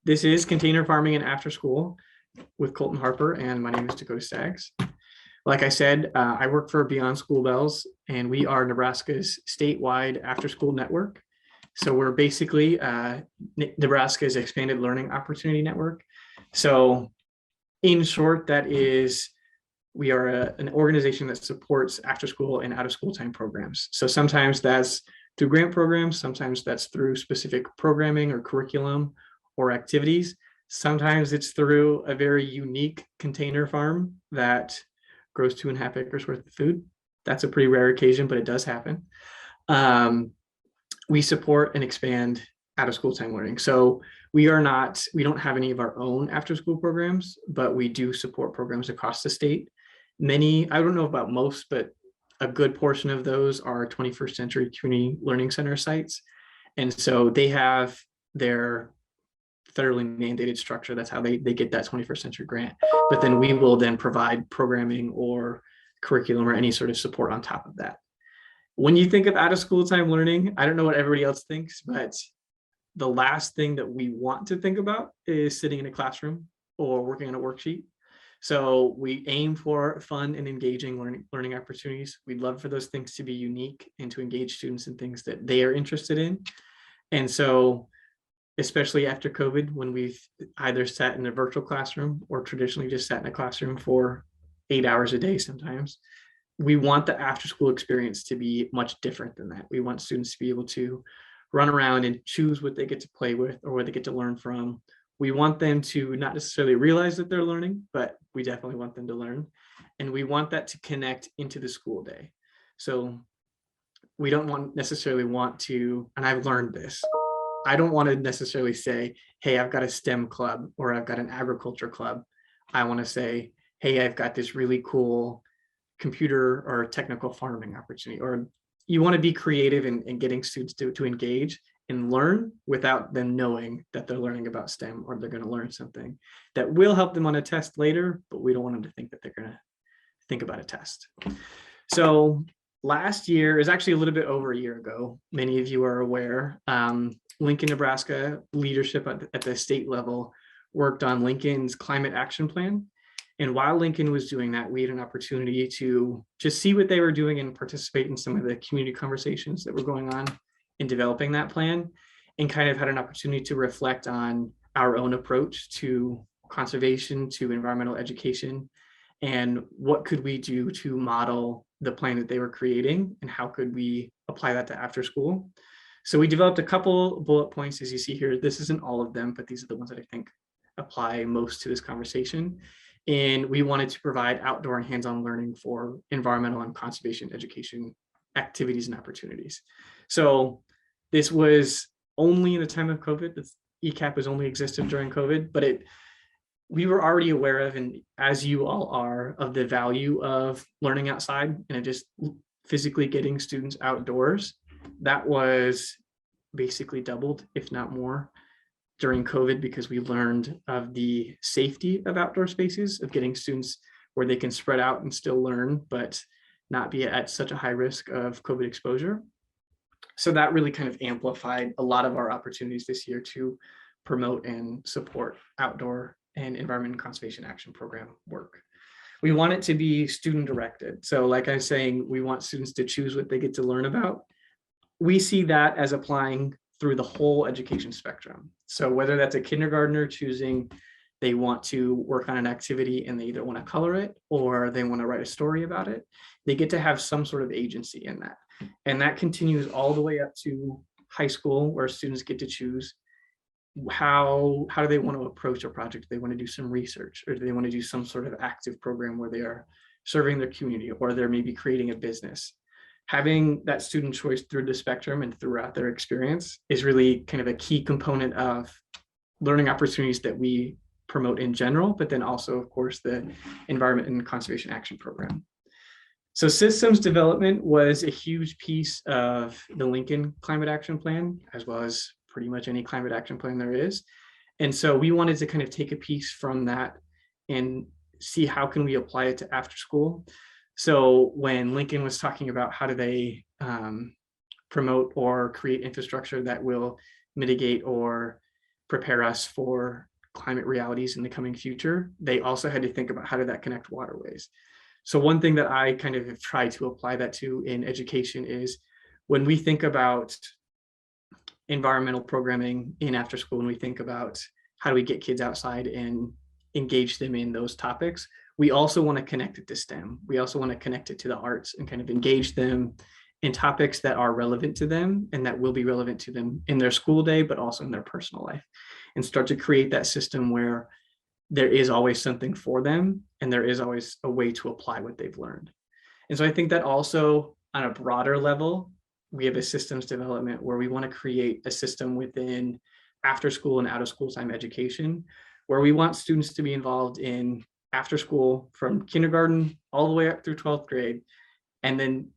This is Container Farming and After School with Colton Harper, and my name is Dakota Staggs. Like I said, I work for Beyond School Bells, and we are Nebraska's statewide after-school network. So we're basically Nebraska's expanded learning opportunity network. So in short, that is, we are an organization that supports after-school and out-of-school time programs. So sometimes that's through grant programs, sometimes that's through specific programming or curriculum or activities. Sometimes it's through a very unique container farm that grows 2.5 acres worth of food. That's a pretty rare occasion, but it does happen. We support and expand out of school time learning. So we don't have any of our own after school programs, but we do support programs across the state. Many, I don't know about most, but a good portion of those are 21st Century Community Learning Center sites. And so they have their federally mandated structure. That's how they get that 21st century grant. But then we will then provide programming or curriculum or any sort of support on top of that. When you think of out of school time learning, I don't know what everybody else thinks, but the last thing that we want to think about is sitting in a classroom or working on a worksheet. So we aim for fun and engaging learning opportunities. We'd love for those things to be unique and to engage students in things that they are interested in. And so especially after COVID, when we've either sat in a virtual classroom or traditionally just sat in a classroom for 8 hours a day sometimes, we want the after school experience to be much different than that. We want students to be able to run around and choose what they get to play with or what they get to learn from. We want them to not necessarily realize that they're learning, but we definitely want them to learn. And we want that to connect into the school day. So we don't necessarily want to, and I've learned this, I don't want to necessarily say, hey, I've got a STEM club or I've got an agriculture club. I want to say, hey, I've got this really cool computer or technical farming opportunity. Or you want to be creative in getting students to engage and learn without them knowing that they're learning about STEM or they're going to learn something that will help them on a test later, but we don't want them to think that they're going to think about a test. So last year is actually a little bit over a year ago. Many of you are aware. Lincoln, Nebraska leadership at the state level worked on Lincoln's climate action plan. And while Lincoln was doing that, we had an opportunity to just see what they were doing and participate in some of the community conversations that were going on in developing that plan, and kind of had an opportunity to reflect on our own approach to conservation, to environmental education, and what could we do to model the plan that they were creating, and how could we apply that to after school. So we developed a couple bullet points, as you see here. This isn't all of them, but these are the ones that I think apply most to this conversation. And we wanted to provide outdoor and hands-on learning for environmental and conservation education activities and opportunities. So this was only in the time of COVID. The ECAP has only existed during COVID, but we were already aware of, and as you all are, of the value of learning outside and just physically getting students outdoors. That was basically doubled, if not more, during COVID, because we learned of the safety of outdoor spaces, of getting students where they can spread out and still learn, but not be at such a high risk of COVID exposure. So that really kind of amplified a lot of our opportunities this year to promote and support outdoor and environment and conservation action program work. We want it to be student directed. So like I was saying, we want students to choose what they get to learn about. We see that as applying through the whole education spectrum. So whether that's a kindergartner choosing they want to work on an activity and they either want to color it or they want to write a story about it, they get to have some sort of agency in that. And that continues all the way up to high school, where students get to choose how do they want to approach a project. Do they want to do some research, or do they want to do some sort of active program where they are serving their community, or they're maybe creating a business. Having that student choice through the spectrum and throughout their experience is really kind of a key component of learning opportunities that we promote in general, but then also, of course, the Environment and Conservation Action Program. So systems development was a huge piece of the Lincoln Climate Action Plan, as well as pretty much any climate action plan there is. And so we wanted to kind of take a piece from that and see how can we apply it to after school. So when Lincoln was talking about how do they promote or create infrastructure that will mitigate or prepare us for climate realities in the coming future, they also had to think about how did that connect waterways. So one thing that I kind of have tried to apply that to in education is when we think about environmental programming in after school, when we think about how do we get kids outside and engage them in those topics, we also want to connect it to STEM. We also want to connect it to the arts and kind of engage them in topics that are relevant to them and that will be relevant to them in their school day, but also in their personal life, and start to create that system where there is always something for them and there is always a way to apply what they've learned. And so I think that also on a broader level, we have a systems development where we want to create a system within after school and out of school time education, where we want students to be involved in after school from kindergarten all the way up through 12th grade. And then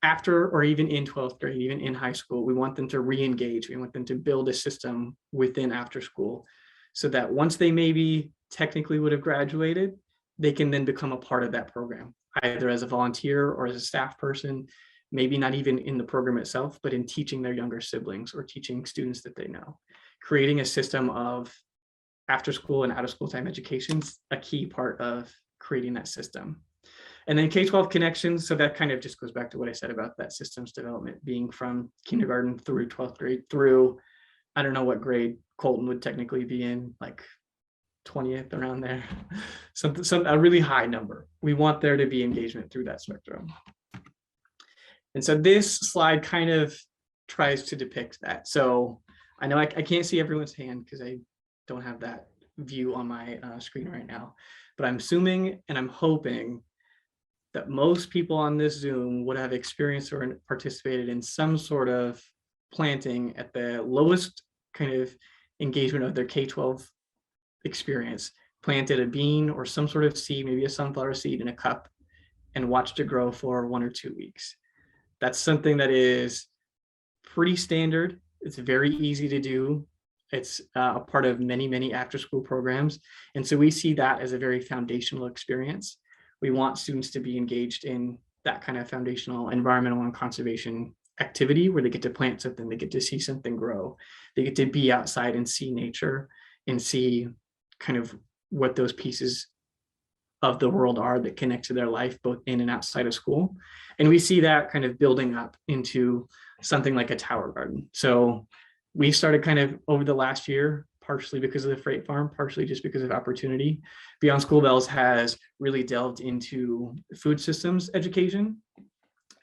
after, or even in 12th grade, even in high school, we want them to re-engage. We want them to build a system within after school so that once they maybe technically would have graduated, they can then become a part of that program, either as a volunteer or as a staff person, maybe not even in the program itself, but in teaching their younger siblings or teaching students that they know. Creating a system of after school and out of school time education is a key part of creating that system. And then K-12 connections, so that kind of just goes back to what I said about that systems development being from kindergarten through 12th grade through, I don't know what grade Colton would technically be in, like 20th, around there, a really high number. We want there to be engagement through that spectrum. And so this slide kind of tries to depict that. So I know I can't see everyone's hand because I don't have that view on my screen right now, but I'm assuming and I'm hoping that most people on this Zoom would have experienced or participated in some sort of planting at the lowest kind of engagement of their K-12 experience, planted a bean or some sort of seed, maybe a sunflower seed in a cup, and watched it grow for 1 or 2 weeks. That's something that is pretty standard. It's very easy to do. It's a part of many, many after school programs. And so we see that as a very foundational experience. We want students to be engaged in that kind of foundational environmental and conservation activity where they get to plant something, they get to see something grow, they get to be outside and see nature and see kind of what those pieces of the world are that connect to their life both in and outside of school. And we see that kind of building up into something like a tower garden. So we started kind of over the last year, partially because of the freight farm, partially just because of opportunity. Beyond School Bells has really delved into food systems education.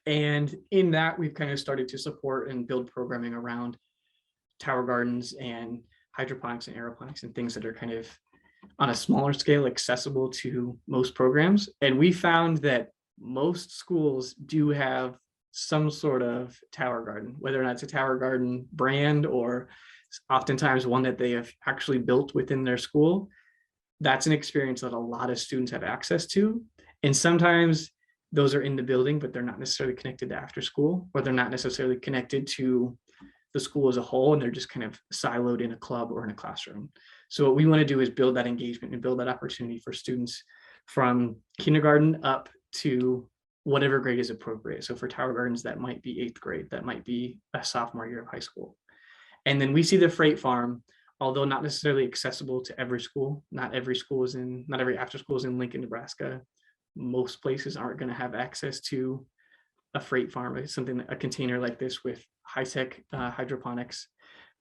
And in that, we've kind of started to support and build programming around tower gardens and hydroponics and aeroponics and things that are kind of on a smaller scale accessible to most programs. And we found that most schools do have some sort of tower garden, whether or not it's a tower garden brand or oftentimes one that they have actually built within their school. That's an experience that a lot of students have access to. And sometimes those are in the building, but they're not necessarily connected to after school, or they're not necessarily connected to the school as a whole, and they're just kind of siloed in a club or in a classroom. So what we want to do is build that engagement and build that opportunity for students from kindergarten up to whatever grade is appropriate. So for tower gardens, that might be 8th grade, that might be a sophomore year of high school. And then we see the freight farm, although not necessarily accessible to every school. Not every after school is in Lincoln, Nebraska. Most places aren't going to have access to a freight farm. It's something, a container like this with high-tech hydroponics,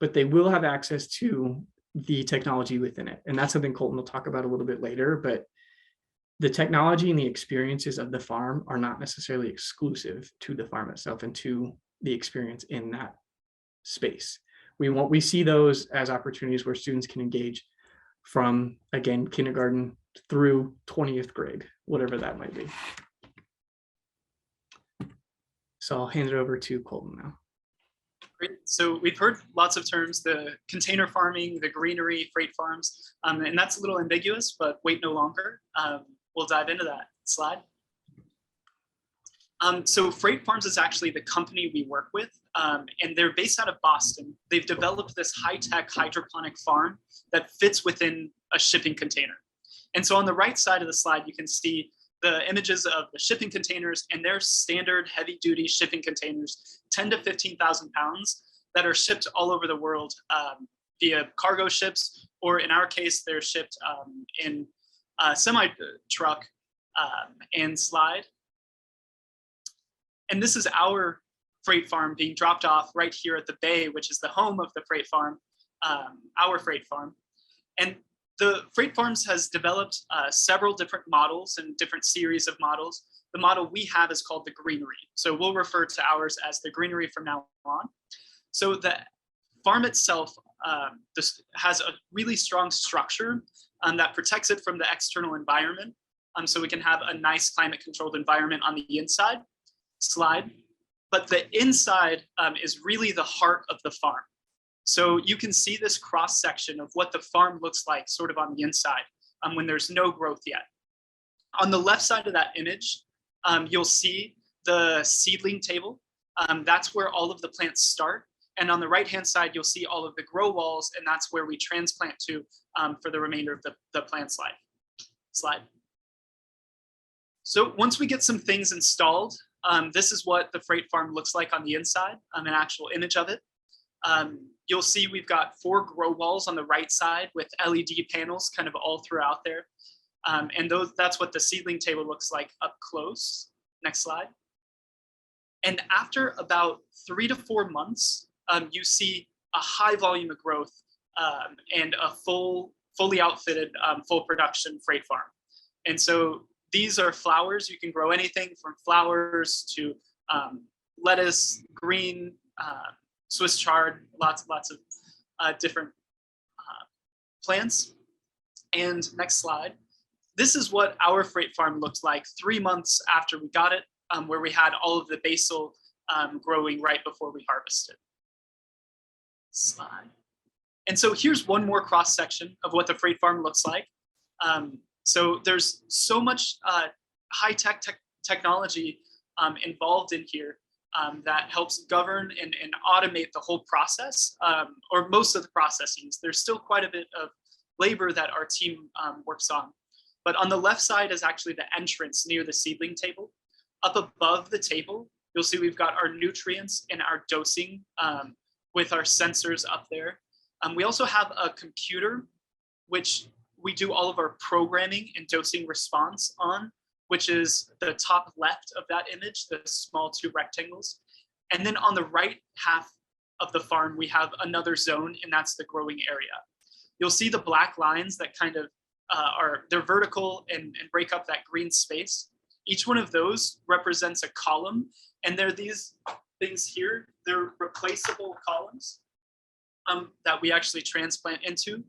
but they will have access to the technology within it. And that's something Colton will talk about a little bit later, but the technology and the experiences of the farm are not necessarily exclusive to the farm itself and to the experience in that space. We see those as opportunities where students can engage from, again, kindergarten through 20th grade, whatever that might be. So I'll hand it over to Colton now. Great. So we've heard lots of terms, the container farming, the greenery, freight farms, and that's a little ambiguous, but wait no longer. We'll dive into that slide. So Freight Farms is actually the company we work with, and they're based out of Boston. They've developed this high-tech hydroponic farm that fits within a shipping container. And so on the right side of the slide, you can see the images of the shipping containers, and they're standard heavy-duty shipping containers, 10 to 15,000 pounds, that are shipped all over the world via cargo ships, or in our case, they're shipped in a semi truck and slide. And this is our freight farm being dropped off right here at the bay, which is the home of the freight farm, our freight farm. And the freight farms has developed several different models and different series of models. The model we have is called the greenery. So we'll refer to ours as the greenery from now on. So the farm itself this has a really strong structure that protects it from the external environment. So we can have a nice climate controlled environment on the inside. Slide. But the inside is really the heart of the farm. So you can see this cross section of what the farm looks like sort of on the inside when there's no growth yet. On the left side of that image, you'll see the seedling table. That's where all of the plants start. And on the right-hand side, you'll see all of the grow walls, and that's where we transplant to for the remainder of the plant's life. Slide. So once we get some things installed, this is what the freight farm looks like on the inside, an actual image of it. You'll see we've got 4 grow walls on the right side with LED panels kind of all throughout there. And that's what the seedling table looks like up close. Next slide. And after about 3 to 4 months, you see a high volume of growth and a fully outfitted, full production freight farm. And so these are flowers. You can grow anything from flowers to lettuce, green, Swiss chard, lots of different plants. And next slide. This is what our freight farm looked like 3 months after we got it, where we had all of the basil growing right before we harvested. Slide. And so here's one more cross section of what the freight farm looks like. So there's so much high-tech technology involved in here that helps govern and automate the whole process, or most of the processes. There's still quite a bit of labor that our team works on. But on the left side is actually the entrance near the seedling table. Up above the table, you'll see we've got our nutrients and our dosing with our sensors up there. We also have a computer, which we do all of our programming and dosing response on, which is the top left of that image, the small 2 rectangles. And then on the right half of the farm, we have another zone, and that's the growing area. You'll see the black lines that kind of they're vertical and break up that green space. Each one of those represents a column, and they're these things here. They're replaceable columns that we actually transplant into.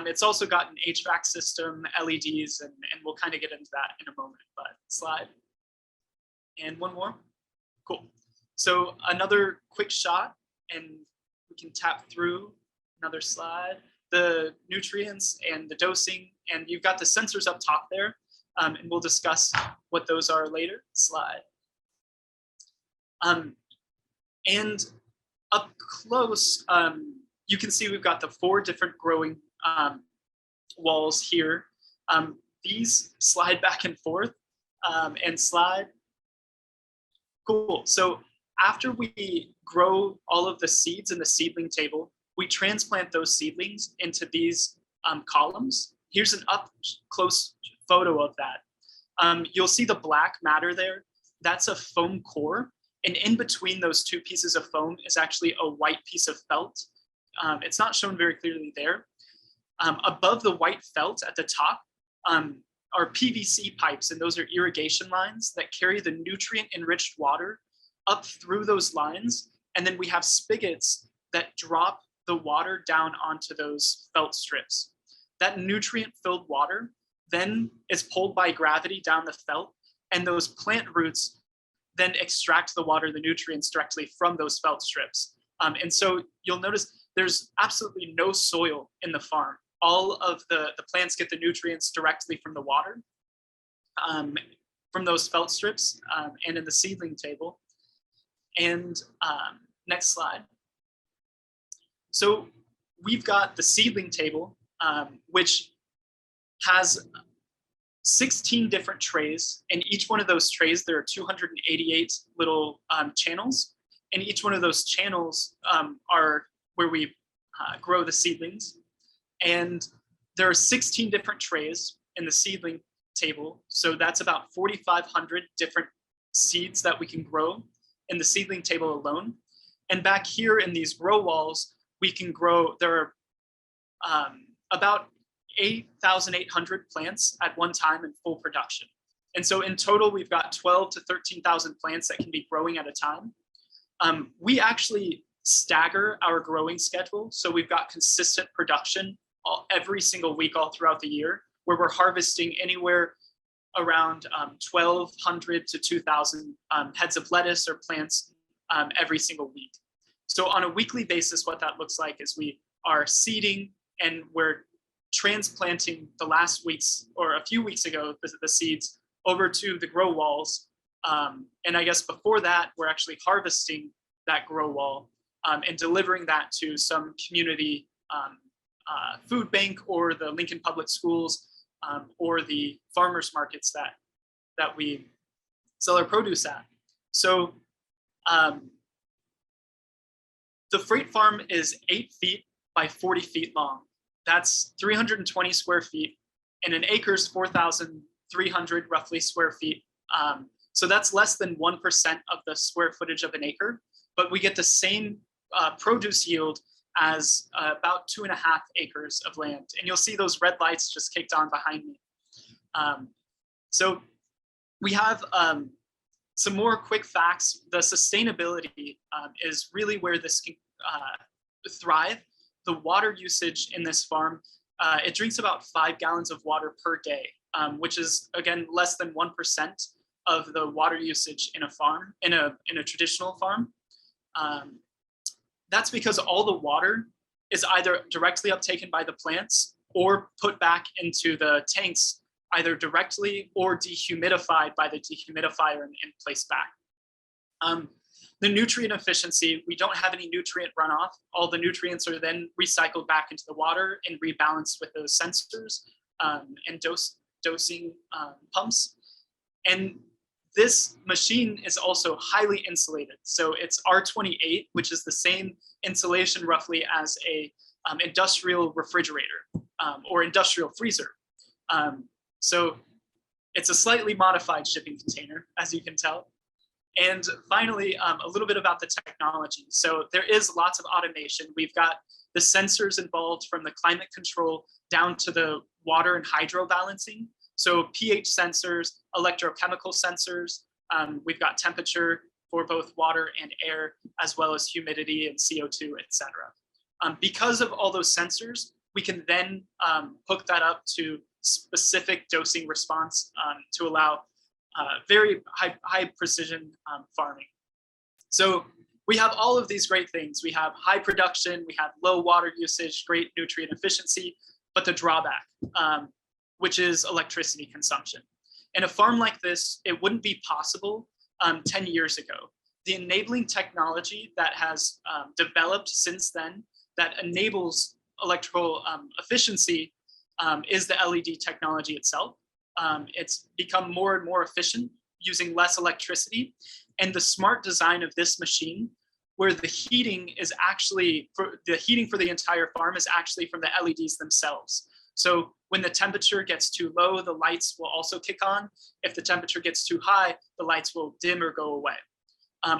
It's also got an HVAC system, LEDs, and we'll kind of get into that in a moment, but slide. And one more. Cool. So another quick shot, and we can tap through another slide. The nutrients and the dosing, and you've got the sensors up top there, and we'll discuss what those are later. Slide. And up close, you can see we've got the 4 different growing walls here. These slide back and forth and slide. Cool. So after we grow all of the seeds in the seedling table, we transplant those seedlings into these columns. Here's an up close photo of that. You'll see the black matter there. That's a foam core. And in between those 2 pieces of foam is actually a white piece of felt. It's not shown very clearly there. Above the white felt at the top are PVC pipes, and those are irrigation lines that carry the nutrient-enriched water up through those lines. And then we have spigots that drop the water down onto those felt strips. That nutrient-filled water then is pulled by gravity down the felt, and those plant roots then extract the water, the nutrients directly from those felt strips. And so you'll notice there's absolutely no soil in the farm. All of the plants get the nutrients directly from the water, from those felt strips, and in the seedling table. And next slide. So we've got the seedling table, which has 16 different trays. In each one of those trays, there are 288 little channels. And each one of those channels are where we grow the seedlings. And there are 16 different trays in the seedling table. So that's about 4,500 different seeds that we can grow in the seedling table alone. And back here in these grow walls, we can grow, there are about 8,800 plants at one time in full production. And so in total, we've got 12 to 13,000 plants that can be growing at a time. We actually stagger our growing schedule. So we've got consistent production every single week all throughout the year, where we're harvesting anywhere around 1,200 to 2,000 heads of lettuce or plants every single week. So on a weekly basis, what that looks like is we are seeding and we're transplanting the last weeks or a few weeks ago, the seeds over to the grow walls. And I guess before that, we're actually harvesting that grow wall and delivering that to some community food bank or the Lincoln Public Schools or the farmers markets that we sell our produce at. So the freight farm is 8 feet by 40 feet long. That's 320 square feet, and an acre is 4,300 roughly square feet. So that's less than 1% of the square footage of an acre, but we get the same produce yield as about 2.5 acres of land. And you'll see those red lights just kicked on behind me. So we have some more quick facts. The sustainability is really where this can thrive. The water usage in this farm, it drinks about 5 gallons of water per day, which is, again, less than 1% of the water usage in a farm, in a traditional farm. That's because all the water is either directly uptaken by the plants or put back into the tanks, either directly or dehumidified by the dehumidifier and placed back. The nutrient efficiency, we don't have any nutrient runoff. All the nutrients are then recycled back into the water and rebalanced with those sensors and dosing pumps. And this machine is also highly insulated. So it's R28, which is the same insulation roughly as a industrial refrigerator or industrial freezer. So it's a slightly modified shipping container, as you can tell. And finally, a little bit about the technology. So there is lots of automation. We've got the sensors involved from the climate control down to the water and hydro balancing. So pH sensors, electrochemical sensors. We've got temperature for both water and air, as well as humidity and CO2, et cetera. Because of all those sensors, we can then hook that up to specific dosing response to allow very high precision farming. So we have all of these great things. We have high production, we have low water usage, great nutrient efficiency, but the drawback, which is electricity consumption. In a farm like this, it wouldn't be possible 10 years ago. The enabling technology that has developed since then that enables electrical efficiency is the LED technology itself. It's become more and more efficient using less electricity. And the smart design of this machine, where the heating is actually, for the entire farm is actually from the LEDs themselves. So when the temperature gets too low, the lights will also kick on. If the temperature gets too high, the lights will dim or go away.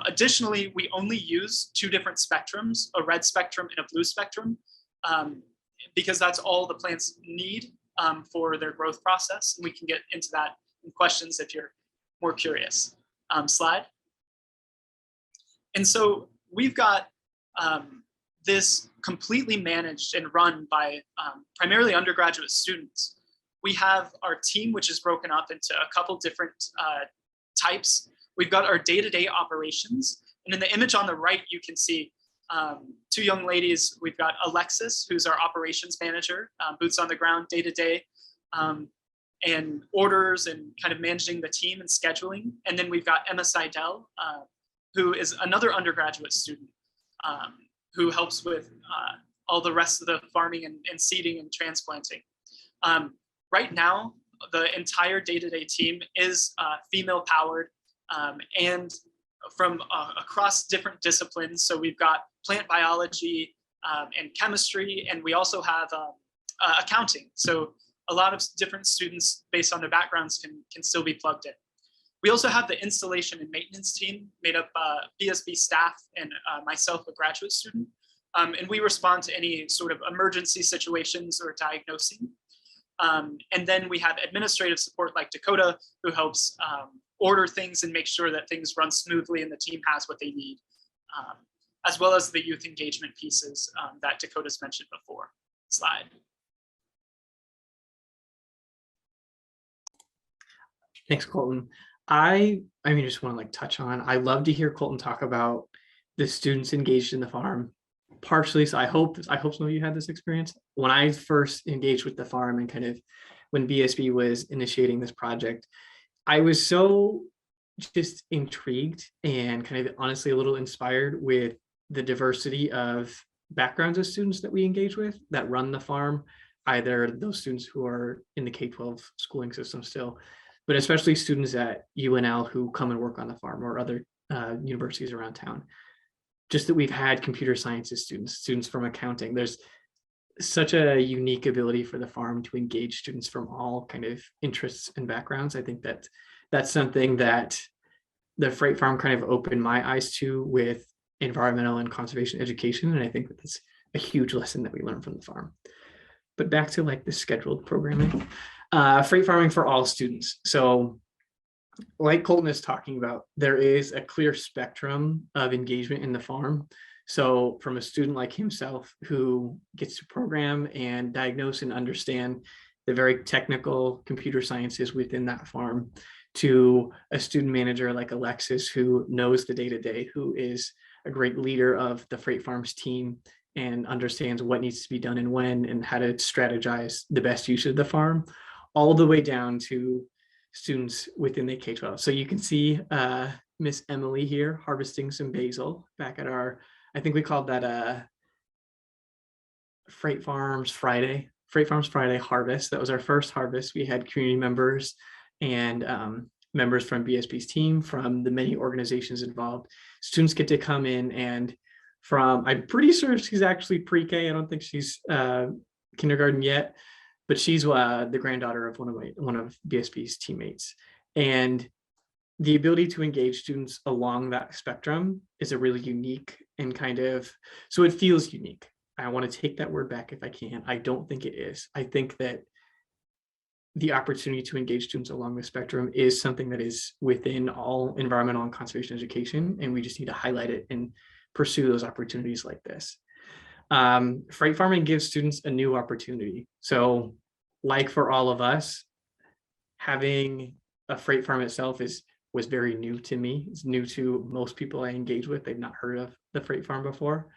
Additionally, we only use 2 different spectrums, a red spectrum and a blue spectrum, because that's all the plants need for their growth process. And we can get into that in questions if you're more curious. Slide. And so we've got this completely managed and run by primarily undergraduate students. We have our team, which is broken up into a couple different types. We've got our day-to-day operations. And in the image on the right, you can see 2 young ladies. We've got Alexis, who's our operations manager, boots on the ground day-to-day, and orders and kind of managing the team and scheduling. And then we've got Emma Seidel, who is another undergraduate student who helps with all the rest of the farming and seeding and transplanting. Right now, the entire day-to-day team is female powered and from across different disciplines. So we've got plant biology, and chemistry, and we also have accounting. So a lot of different students based on their backgrounds can still be plugged in. We also have the installation and maintenance team made up BSB staff and myself, a graduate student. And we respond to any sort of emergency situations or diagnosing. And then we have administrative support like Dakota, who helps order things and make sure that things run smoothly and the team has what they need, as well as the youth engagement pieces that Dakota's mentioned before. Slide. Thanks, Colton. I mean, just want to like touch on, I love to hear Colton talk about the students engaged in the farm. Partially, so I hope some of you had this experience. When I first engaged with the farm and kind of when BSB was initiating this project, I was so just intrigued and kind of honestly a little inspired with the diversity of backgrounds of students that we engage with that run the farm, either those students who are in the K-12 schooling system still, but especially students at UNL who come and work on the farm or other universities around town. Just that we've had computer sciences students from accounting. There's such a unique ability for the farm to engage students from all kind of interests and backgrounds. I think that that's something that the Freight Farm kind of opened my eyes to with environmental and conservation education. And I think that that's a huge lesson that we learned from the farm. But back to like the scheduled programming, freight farming for all students. So like Colton is talking about, there is a clear spectrum of engagement in the farm. So from a student like himself who gets to program and diagnose and understand the very technical computer sciences within that farm, to a student manager like Alexis who knows the day-to-day, who is a great leader of the Freight Farms team and understands what needs to be done and when and how to strategize the best use of the farm, all the way down to students within the K-12. So you can see Miss Emily here harvesting some basil back at our, I think we called that Freight Farms Friday harvest. That was our first harvest. We had community members and members from BSB's team, from the many organizations involved. Students get to come in and I'm pretty sure she's actually pre-K. I don't think she's kindergarten yet, but she's the granddaughter of one of BSB's teammates. And the ability to engage students along that spectrum is a really unique and kind of, so it feels unique. I want to take that word back if I can. I don't think it is. I think that the opportunity to engage students along the spectrum is something that is within all environmental and conservation education, and we just need to highlight it and pursue those opportunities like this. Freight farming gives students a new opportunity. So like for all of us, having a freight farm itself was very new to me. It's new to most people I engage with. They've not heard of the freight farm before,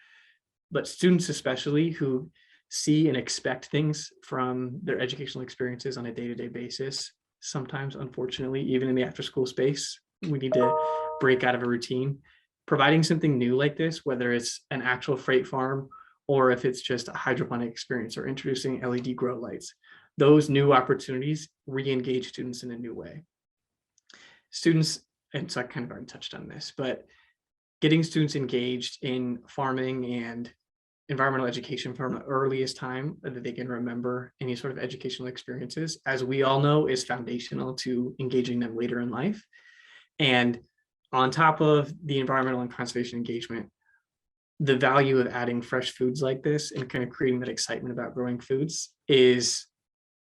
but students especially who see and expect things from their educational experiences on a day-to-day basis. Sometimes, unfortunately, even in the after-school space, we need to break out of a routine. Providing something new like this, whether it's an actual freight farm or if it's just a hydroponic experience or introducing LED grow lights, those new opportunities re-engage students in a new way. Students, and so I kind of already touched on this, but getting students engaged in farming and environmental education from the earliest time that they can remember any sort of educational experiences, as we all know, is foundational to engaging them later in life. And on top of the environmental and conservation engagement, the value of adding fresh foods like this and kind of creating that excitement about growing foods is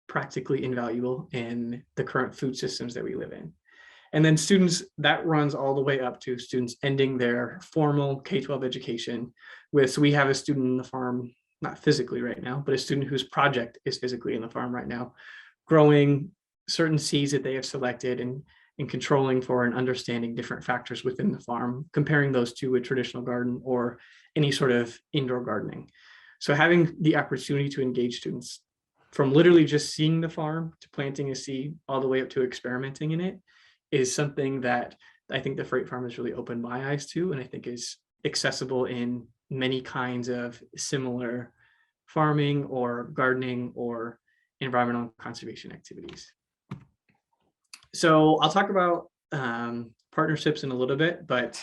practically invaluable in the current food systems that we live in. And then students, that runs all the way up to students ending their formal K-12 education with, so we have a student in the farm, not physically right now, but a student whose project is physically in the farm right now, growing certain seeds that they have selected and controlling for and understanding different factors within the farm, comparing those to a traditional garden or any sort of indoor gardening. So having the opportunity to engage students from literally just seeing the farm to planting a seed all the way up to experimenting in it is something that I think the Freight Farm has really opened my eyes to, and I think is accessible in many kinds of similar farming or gardening or environmental conservation activities. So I'll talk about partnerships in a little bit, but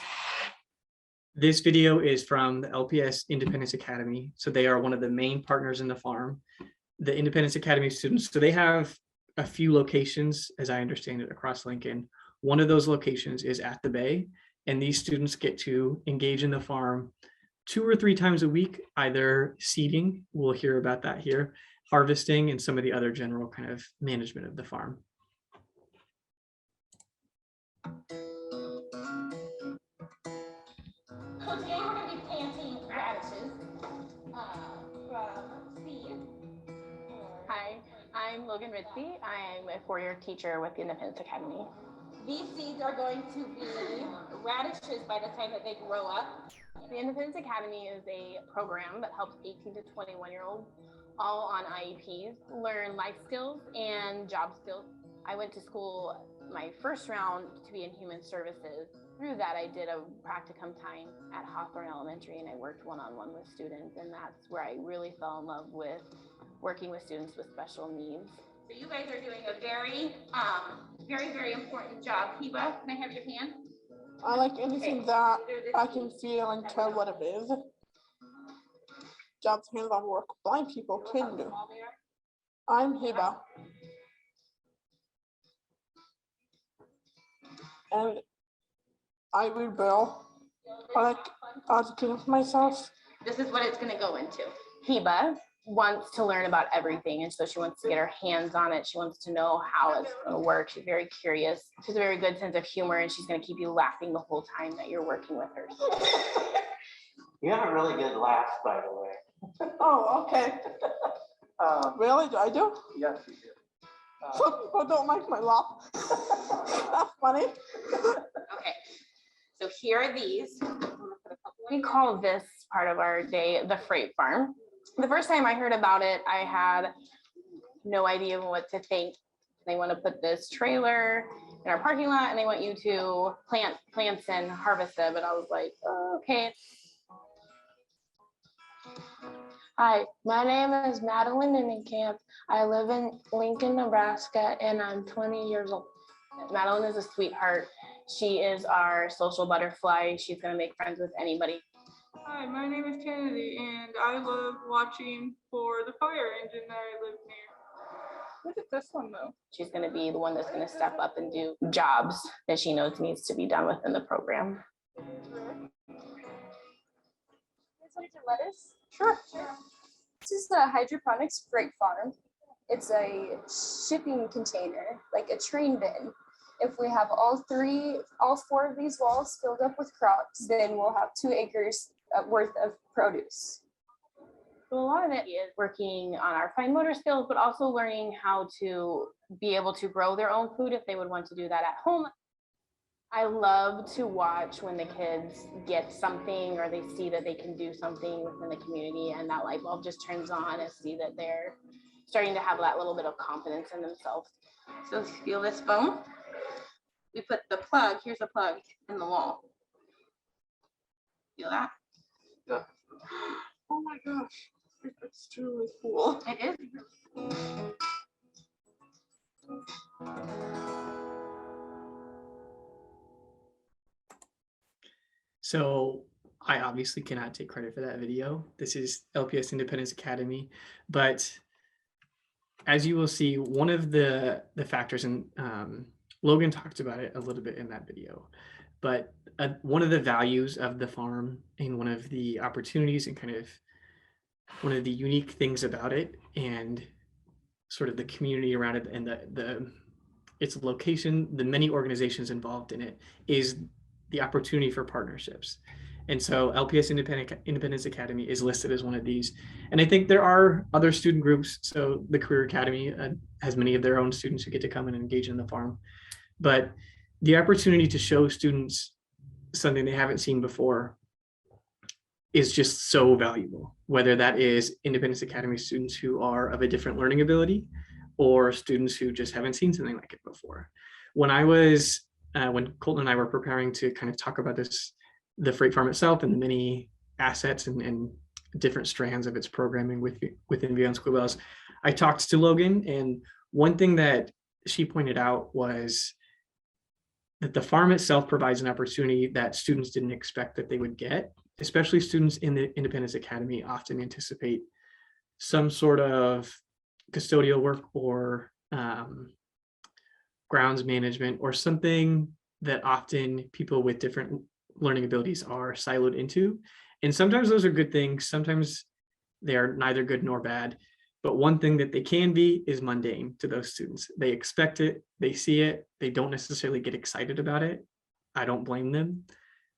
This video is from the LPS Independence Academy. So they are one of the main partners in the farm. The Independence Academy students, so they have a few locations, as I understand it, across Lincoln. One of those locations is at the Bay, and these students get to engage in the farm 2 or 3 times a week, either seeding, we'll hear about that here, harvesting, and some of the other general kind of management of the farm. So today we're going to be planting radishes from seed. Hi, I'm Logan Ritzy. I'm a 4-year teacher with the Independence Academy. These seeds are going to be radishes by the time that they grow up. The Independence Academy is a program that helps 18 to 21-year-olds, all on IEPs, learn life skills and job skills. I went to school my first round to be in human services. Through that, I did a practicum time at Hawthorne Elementary, and I worked one-on-one with students, and that's where I really fell in love with working with students with special needs. So you guys are doing a very, very important job. Hiba, can I have your hand? I like anything that I can feel and tell what it is. Jobs, hands-on work blind people can do. I'm Hiba. And I read Braille. I like advocating for myself. This is what it's going to go into. Hiba wants to learn about everything, and so she wants to get her hands on it. She wants to know how it's going to work. She's very curious. She has a very good sense of humor, and she's going to keep you laughing the whole time that you're working with her. You have a really good laugh, by the way. Oh, okay. Really? Do I do? Yes, you do. Some people don't like my laugh. That's funny. Okay. So here are these. We call this part of our day the freight farm. The first time I heard about it, I had no idea what to think. They want to put this trailer in our parking lot, and they want you to plant plants and harvest them. And I was like, oh, okay. Hi, my name is Madeline Innenkamp. I live in Lincoln, Nebraska, and I'm 20 years old. Madeline is a sweetheart. She is our social butterfly. She's going to make friends with anybody. Hi, my name is Kennedy, and I love watching for the fire engine that I live near. Look at this one, though. She's going to be the one that's going to step up and do jobs that she knows needs to be done within the program. Lettuce? Sure. This is the hydroponics freight farm. It's a shipping container, like a train bin. If we have all 4 of these walls filled up with crops, then we'll have 2 acres worth of produce. So a lot of it is working on our fine motor skills, but also learning how to be able to grow their own food if they would want to do that at home. I love to watch when the kids get something or they see that they can do something within the community, and that light bulb just turns on and see that they're starting to have that little bit of confidence in themselves. So feel this foam? We put the plug, here's a plug in the wall. Feel that? Yeah. Oh my gosh, it's truly cool. It is. So I obviously cannot take credit for that video. This is LPS Independence Academy, but as you will see, one of the factors, and Logan talked about it a little bit in that video, but one of the values of the farm and one of the opportunities and kind of one of the unique things about it and sort of the community around it and its location, the many organizations involved in it, is the opportunity for partnerships. And so LPS Independence Academy is listed as one of these. And I think there are other student groups. So the Career Academy has many of their own students who get to come and engage in the farm. But the opportunity to show students something they haven't seen before is just so valuable, whether that is Independence Academy students who are of a different learning ability or students who just haven't seen something like it before. When Colton and I were preparing to kind of talk about the freight farm itself and the many assets and different strands of its programming within Beyond School Bells, I talked to Logan, and one thing that she pointed out was that the farm itself provides an opportunity that students didn't expect that they would get, especially students in the Independence Academy often anticipate some sort of custodial work or grounds management or something that often people with different learning abilities are siloed into. And sometimes those are good things. Sometimes they are neither good nor bad. But one thing that they can be is mundane to those students. They expect it, they see it, they don't necessarily get excited about it. I don't blame them.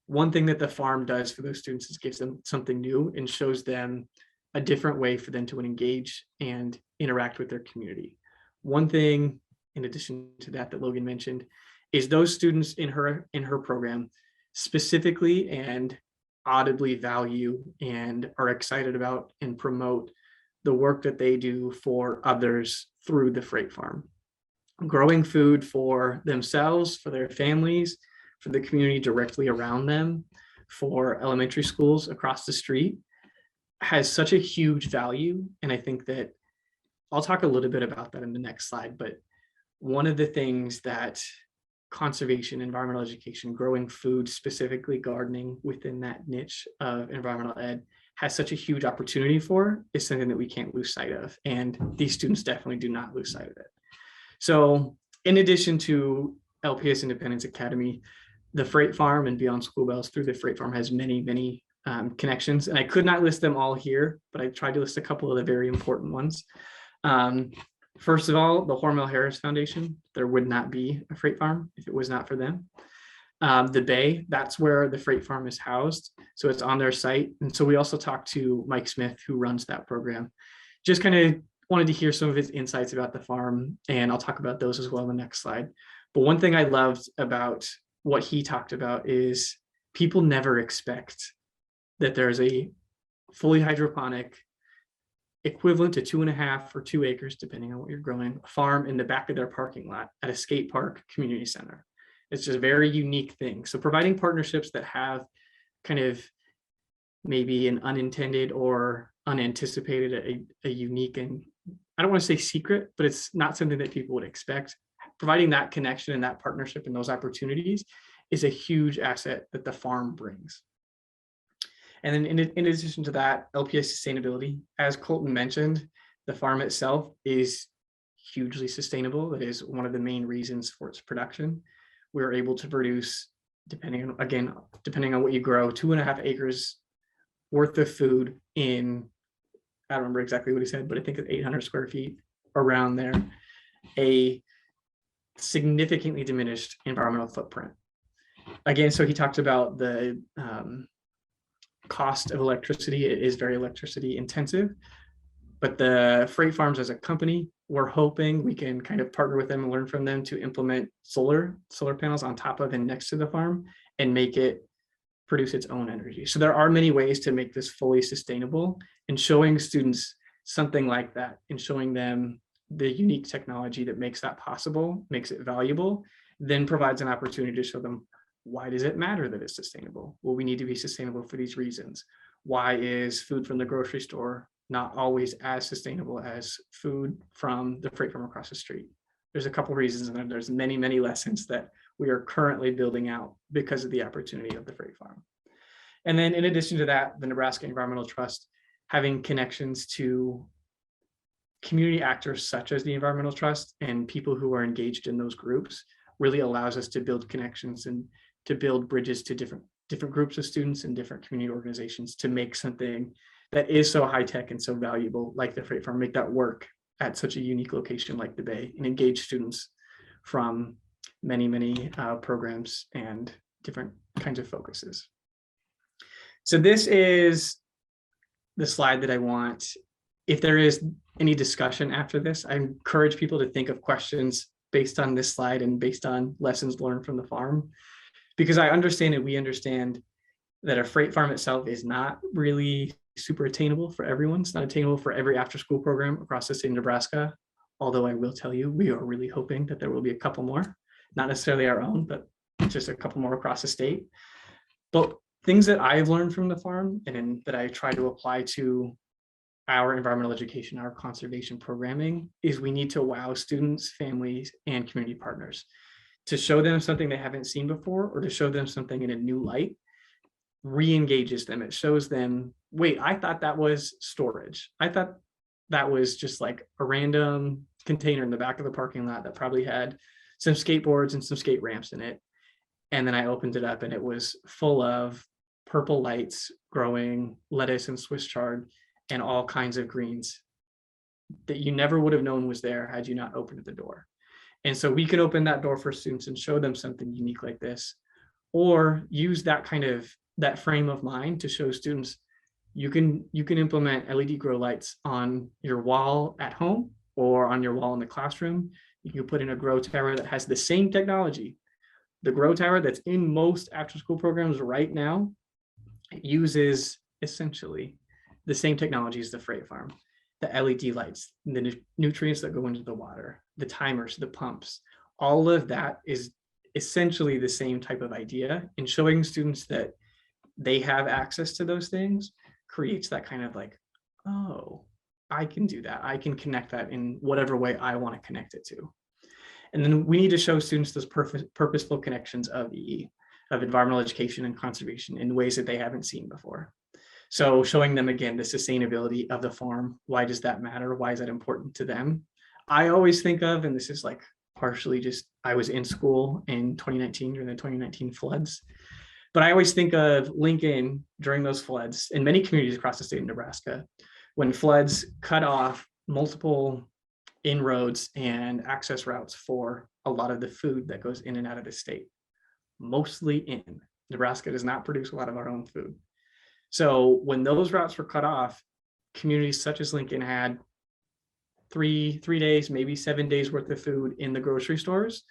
One thing that the farm does for those students is gives them something new and shows them a different way for them to engage and interact with their community. One thing, in addition to that Logan mentioned, is those students in her program specifically and audibly value and are excited about and promote the work that they do for others through the freight farm. Growing food for themselves, for their families, for the community directly around them, for elementary schools across the street has such a huge value. And I think that I'll talk a little bit about that in the next slide, but one of the things that conservation, environmental education, growing food, specifically gardening within that niche of environmental ed has such a huge opportunity for is something that we can't lose sight of. And these students definitely do not lose sight of it. So in addition to LPS Independence Academy, the Freight Farm and Beyond School Bells through the Freight Farm has many, many connections. And I could not list them all here, but I tried to list a couple of the very important ones. First of all, the Hormel Harris Foundation, there would not be a freight farm if it was not for them. The Bay, that's where the freight farm is housed. So it's on their site. And so we also talked to Mike Smith, who runs that program. Just kind of wanted to hear some of his insights about the farm, and I'll talk about those as well in the next slide. But one thing I loved about what he talked about is people never expect that there's a fully hydroponic equivalent to 2.5 or 2 acres, depending on what you're growing, farm in the back of their parking lot at a skate park community center. It's just a very unique thing. So providing partnerships that have kind of maybe an unintended or unanticipated, a unique, and I don't want to say secret, but it's not something that people would expect. Providing that connection and that partnership and those opportunities is a huge asset that the farm brings. And then in addition to that, LPS sustainability, as Colton mentioned, the farm itself is hugely sustainable. That is one of the main reasons for its production. We're able to produce, depending on what you grow, 2.5 acres worth of food in, I don't remember exactly what he said, but I think it's 800 square feet around there, a significantly diminished environmental footprint. Again, so he talked about the cost of electricity. It is very electricity intensive, but the freight farms as a company, we're hoping we can kind of partner with them and learn from them to implement solar panels on top of and next to the farm and make it produce its own energy. So there are many ways to make this fully sustainable, and showing students something like that and showing them the unique technology that makes that possible, makes it valuable, then provides an opportunity to show them, why does it matter that it's sustainable? Well, we need to be sustainable for these reasons. Why is food from the grocery store not always as sustainable as food from the freight farm across the street? There's a couple reasons, and there's many, many lessons that we are currently building out because of the opportunity of the freight farm. And then in addition to that, the Nebraska Environmental Trust having connections to community actors such as the Environmental Trust and people who are engaged in those groups really allows us to build connections and to build bridges to different groups of students and different community organizations to make something that is so high tech and so valuable like the freight farm, make that work at such a unique location like the Bay, and engage students from many, many programs and different kinds of focuses. So this is the slide that I want. If there is any discussion after this, I encourage people to think of questions based on this slide and based on lessons learned from the farm, because I understand and we understand that a freight farm itself is not really super attainable for everyone. It's not attainable for every after school program across the state of Nebraska. Although I will tell you, we are really hoping that there will be a couple more, not necessarily our own, but just a couple more across the state. But things that I've learned from the farm and that I try to apply to our environmental education, our conservation programming, is we need to wow students, families, and community partners. to show them something they haven't seen before, or to show them something in a new light, re-engages them. It shows them, wait, I thought that was storage. I thought that was just like a random container in the back of the parking lot that probably had some skateboards and some skate ramps in it. And then I opened it up and it was full of purple lights growing lettuce and Swiss chard and all kinds of greens that you never would have known was there had you not opened the door. And so we can open that door for students and show them something unique like this, or use that frame of mind to show students you can implement LED grow lights on your wall at home or on your wall in the classroom. You can put in a grow tower that has the same technology. The grow tower that's in most after school programs right now uses essentially the same technology as the freight farm. The LED lights, the nutrients that go into the water, the timers, the pumps, all of that is essentially the same type of idea. And showing students that they have access to those things creates that kind of like, oh, I can do that. I can connect that in whatever way I want to connect it to. And then we need to show students those purposeful connections of EE, of environmental education and conservation, in ways that they haven't seen before. So showing them again the sustainability of the farm. Why does that matter? Why is that important to them? I always think of, and this is like partially just, I was in school in 2019 during the 2019 floods, but I always think of Lincoln during those floods in many communities across the state of Nebraska, when floods cut off multiple inroads and access routes for a lot of the food that goes in and out of the state, mostly in Nebraska does not produce a lot of our own food. So when those routes were cut off, communities such as Lincoln had three days, maybe 7 days worth of food in the grocery stores.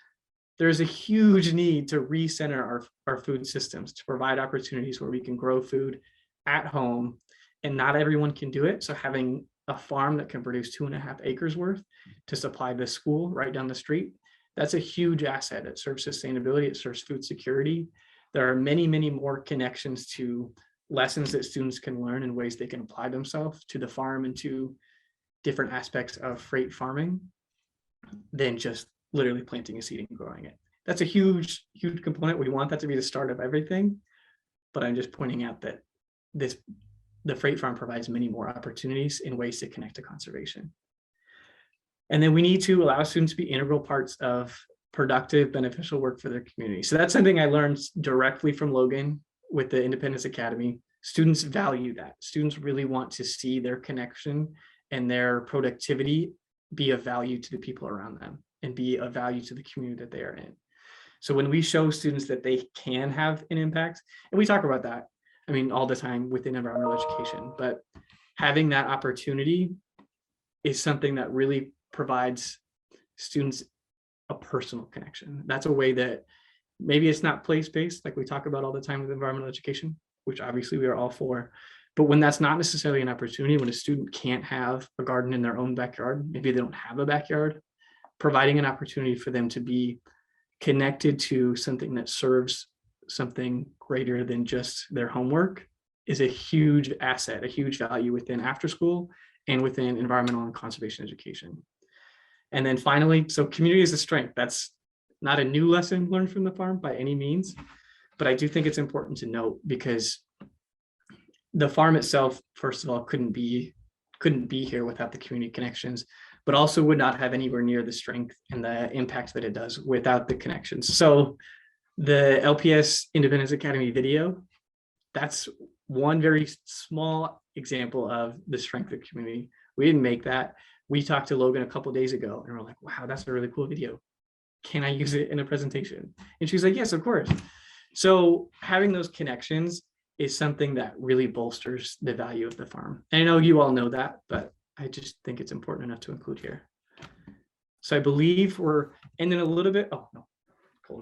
There's a huge need to recenter our food systems, to provide opportunities where we can grow food at home, and not everyone can do it. So having a farm that can produce 2.5 acres worth to supply the school right down the street, that's a huge asset. It serves sustainability, it serves food security. There are many, many more connections to lessons that students can learn and ways they can apply themselves to the farm and to different aspects of freight farming than just literally planting a seed and growing it. That's a huge, huge component. We want that to be the start of everything, but I'm just pointing out that the freight farm provides many more opportunities in ways to connect to conservation. And then we need to allow students to be integral parts of productive, beneficial work for their community. So that's something I learned directly from Logan with the Independence Academy. Students value that. Students really want to see their connection and their productivity be of value to the people around them and be of value to the community that they are in. So when we show students that they can have an impact, and we talk about that, I mean, all the time within environmental education, but having that opportunity is something that really provides students a personal connection. That's a way that maybe it's not place-based, like we talk about all the time with environmental education, which obviously we are all for. But when that's not necessarily an opportunity, when a student can't have a garden in their own backyard, maybe they don't have a backyard, providing an opportunity for them to be connected to something that serves something greater than just their homework is a huge asset, a huge value within after school and within environmental and conservation education. And then finally, so community is a strength. That's not a new lesson learned from the farm by any means, but I do think it's important to note, because the farm itself, first of all, couldn't be here without the community connections, but also would not have anywhere near the strength and the impact that it does without the connections. So the LPS Independence Academy video, that's one very small example of the strength of community. We didn't make that. We talked to Logan a couple of days ago and we're like, wow, that's a really cool video. Can I use it in a presentation? And she's like, yes, of course. So having those connections is something that really bolsters the value of the farm. And I know you all know that, but I just think it's important enough to include here. So I believe we're ending a little bit. Oh, no.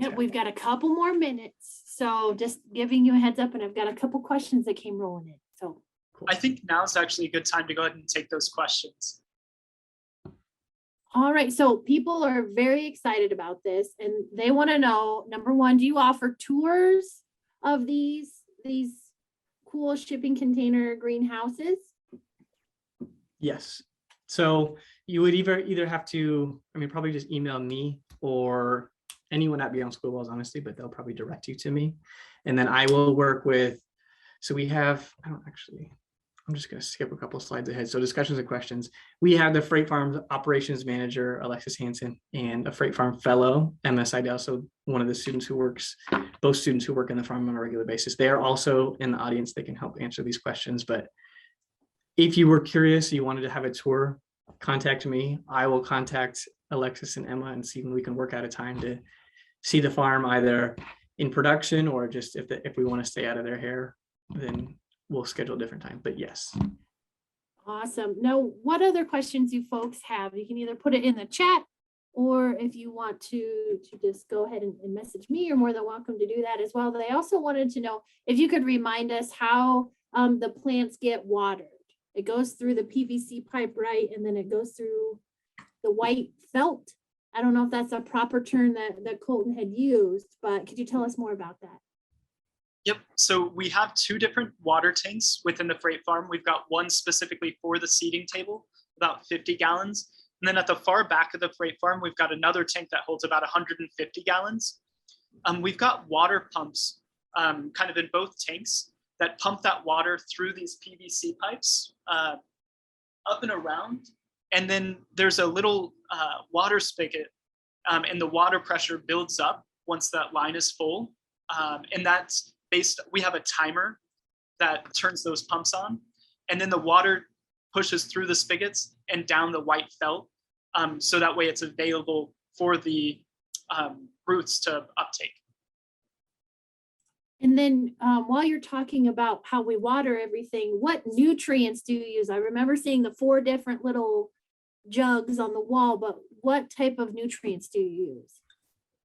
Yep, we've got a couple more minutes. So just giving you a heads up, and I've got a couple questions that came rolling in. So Cool. I think now's actually a good time to go ahead and take those questions. all right, so people are very excited about this and they want to know, number one, do you offer tours of these cool shipping container greenhouses? Yes. So you would either have to, I mean, probably just email me or anyone at Beyond School Walls, honestly, but they'll probably direct you to me. And then I will work with, so we have, I'm just going to skip a couple of slides ahead. So discussions and questions. We have the Freight Farm operations manager, Alexis Hansen, and a Freight Farm fellow, Emma Seidel. So one of the students who works, both students who work in the farm on a regular basis. They are also in the audience. They can help answer these questions. But if you were curious, you wanted to have a tour, contact me. I will contact Alexis and Emma and see when we can work out a time to see the farm either in production or just if we want to stay out of their hair, then we'll schedule a different time. But yes. Awesome. Now, what other questions you folks have? You can either put it in the chat, or if you want to just go ahead and message me, you're more than welcome to do that as well. They also wanted to know if you could remind us how the plants get watered. It goes through the PVC pipe, right? And then it goes through the white felt. I don't know if that's a proper term that Colton had used, but could you tell us more about that? Yep. So we have two different water tanks within the Freight Farm. We've got one specifically for the seeding table, about 50 gallons. And then at the far back of the Freight Farm, we've got another tank that holds about 150 gallons. We've got water pumps kind of in both tanks that pump that water through these PVC pipes up and around. And then there's a little water spigot and the water pressure builds up once that line is full. And that's we have a timer that turns those pumps on, and then the water pushes through the spigots and down the white felt. So that way it's available for the roots to uptake. And then while you're talking about how we water everything, what nutrients do you use? I remember seeing the 4 different little jugs on the wall, but what type of nutrients do you use?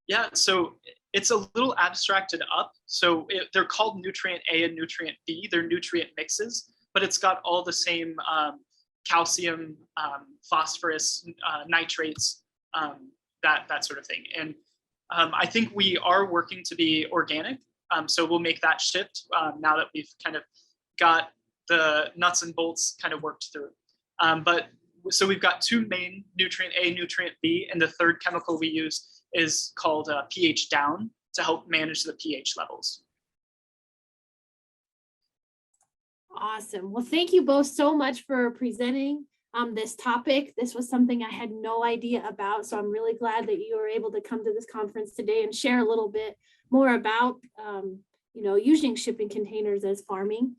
Yeah, so it's a little abstracted up. So they're called nutrient A and nutrient B. They're nutrient mixes, but it's got all the same calcium, phosphorus, nitrates, that sort of thing. And I think we are working to be organic. So we'll make that shift now that we've kind of got the nuts and bolts kind of worked through. So we've got 2 main, nutrient A, nutrient B, and the third chemical we use is called pH down to help manage the pH levels. Awesome. Well, thank you both so much for presenting this topic. This was something I had no idea about, so I'm really glad that you were able to come to this conference today and share a little bit more about using shipping containers as farming.